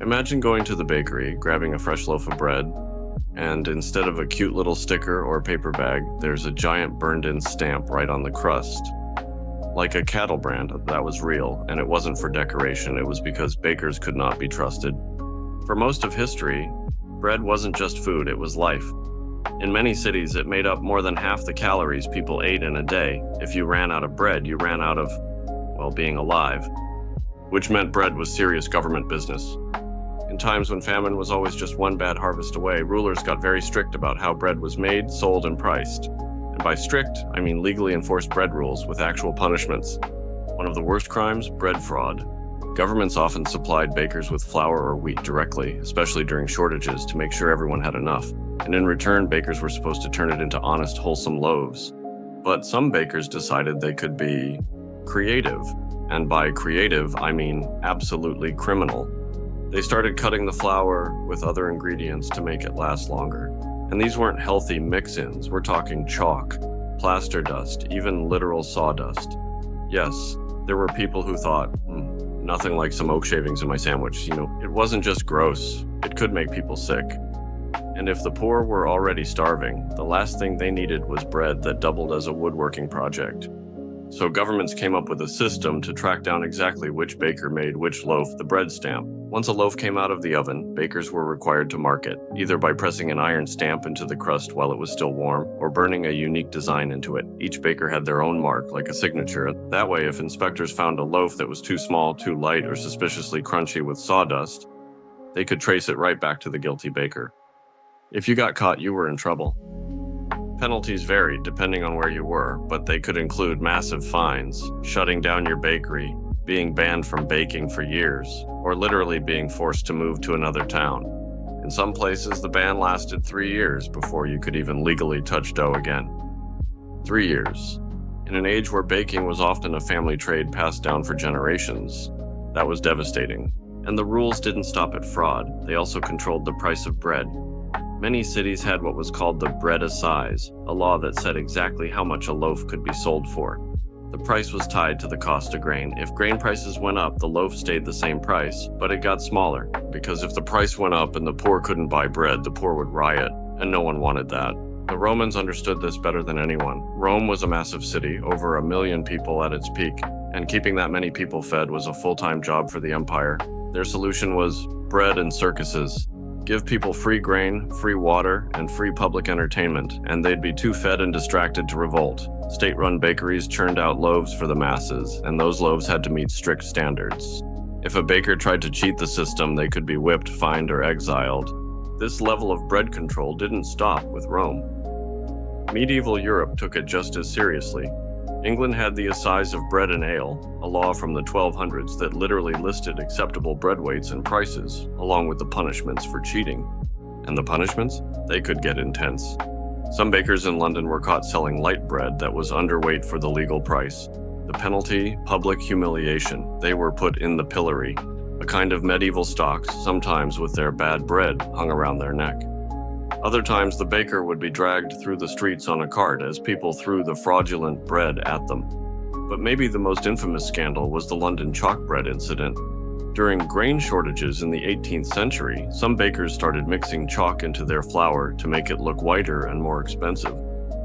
Imagine going to the bakery, grabbing a fresh loaf of bread, and instead of a cute little sticker or paper bag, there's a giant burned-in stamp right on the crust. Like a cattle brand that was real, and it wasn't for decoration, it was because bakers could not be trusted. For most of history, bread wasn't just food, it was life. In many cities, it made up more than half the calories people ate in a day. If you ran out of bread, you ran out of, well, being alive, which meant bread was serious government business. In times when famine was always just one bad harvest away, rulers got very strict about how bread was made, sold, and priced. And by strict, I mean legally enforced bread rules with actual punishments. One of the worst crimes, bread fraud. Governments often supplied bakers with flour or wheat directly, especially during shortages, to make sure everyone had enough. And in return, bakers were supposed to turn it into honest, wholesome loaves. But some bakers decided they could be creative. And by creative, I mean absolutely criminal. They started cutting the flour with other ingredients to make it last longer. And these weren't healthy mix-ins. We're talking chalk, plaster dust, even literal sawdust. Yes, there were people who thought, nothing like some oak shavings in my sandwich. It wasn't just gross. It could make people sick. And if the poor were already starving, the last thing they needed was bread that doubled as a woodworking project. So governments came up with a system to track down exactly which baker made which loaf, the bread stamp. Once a loaf came out of the oven, bakers were required to mark it, either by pressing an iron stamp into the crust while it was still warm, or burning a unique design into it. Each baker had their own mark, like a signature. That way, if inspectors found a loaf that was too small, too light, or suspiciously crunchy with sawdust, they could trace it right back to the guilty baker. If you got caught, you were in trouble. Penalties varied depending on where you were, but they could include massive fines, shutting down your bakery, being banned from baking for years, or literally being forced to move to another town. In some places, the ban lasted 3 years before you could even legally touch dough again. 3 years. In an age where baking was often a family trade passed down for generations, that was devastating. And the rules didn't stop at fraud, they also controlled the price of bread. Many cities had what was called the bread assize, a law that said exactly how much a loaf could be sold for. The price was tied to the cost of grain. If grain prices went up, the loaf stayed the same price, but it got smaller, because if the price went up and the poor couldn't buy bread, the poor would riot, and no one wanted that. The Romans understood this better than anyone. Rome was a massive city, over 1 million people at its peak, and keeping that many people fed was a full-time job for the empire. Their solution was bread and circuses. Give people free grain, free water, and free public entertainment, and they'd be too fed and distracted to revolt. State-run bakeries churned out loaves for the masses, and those loaves had to meet strict standards. If a baker tried to cheat the system, they could be whipped, fined, or exiled. This level of bread control didn't stop with Rome. Medieval Europe took it just as seriously. England had the assize of bread and ale, a law from the 1200s that literally listed acceptable bread weights and prices, along with the punishments for cheating. And the punishments? They could get intense. Some bakers in London were caught selling light bread that was underweight for the legal price. The penalty, public humiliation. They were put in the pillory, a kind of medieval stocks, sometimes with their bad bread hung around their neck. Other times, the baker would be dragged through the streets on a cart as people threw the fraudulent bread at them. But maybe the most infamous scandal was the London chalk bread incident. During grain shortages in the 18th century, some bakers started mixing chalk into their flour to make it look whiter and more expensive.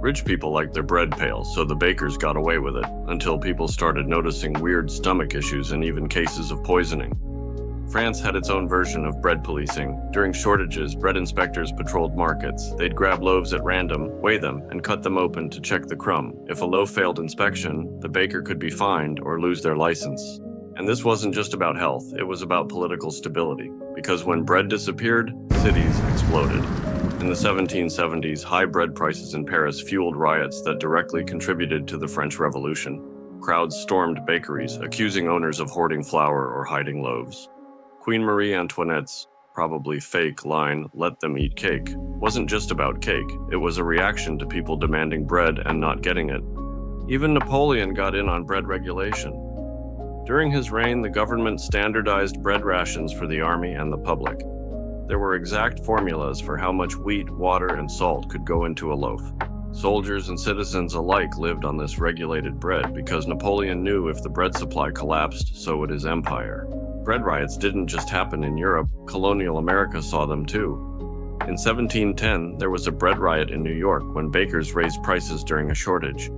Rich people liked their bread pale, so the bakers got away with it, until people started noticing weird stomach issues and even cases of poisoning. France had its own version of bread policing. During shortages, bread inspectors patrolled markets. They'd grab loaves at random, weigh them, and cut them open to check the crumb. If a loaf failed inspection, the baker could be fined or lose their license. And this wasn't just about health, it was about political stability. Because when bread disappeared, cities exploded. In the 1770s, high bread prices in Paris fueled riots that directly contributed to the French Revolution. Crowds stormed bakeries, accusing owners of hoarding flour or hiding loaves. Queen Marie Antoinette's probably fake line, "let them eat cake," wasn't just about cake. It was a reaction to people demanding bread and not getting it. Even Napoleon got in on bread regulation. During his reign, the government standardized bread rations for the army and the public. There were exact formulas for how much wheat, water, and salt could go into a loaf. Soldiers and citizens alike lived on this regulated bread because Napoleon knew if the bread supply collapsed, so would his empire. Bread riots didn't just happen in Europe, colonial America saw them too. In 1710, there was a bread riot in New York when bakers raised prices during a shortage.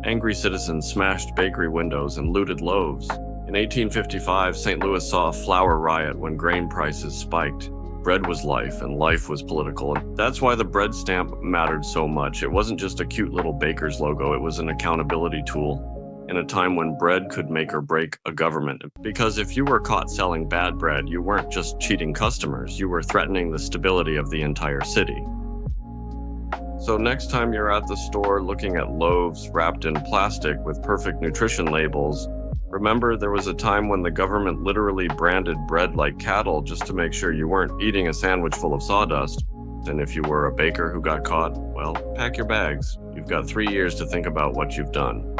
Angry citizens smashed bakery windows and looted loaves. In 1855, St. Louis saw a flour riot when grain prices spiked. Bread was life, and life was political. And that's why the bread stamp mattered so much. It wasn't just a cute little baker's logo, it was an accountability tool in a time when bread could make or break a government. Because if you were caught selling bad bread, you weren't just cheating customers, you were threatening the stability of the entire city. So next time you're at the store looking at loaves wrapped in plastic with perfect nutrition labels, remember there was a time when the government literally branded bread like cattle just to make sure you weren't eating a sandwich full of sawdust. And if you were a baker who got caught, well, pack your bags. You've got 3 years to think about what you've done.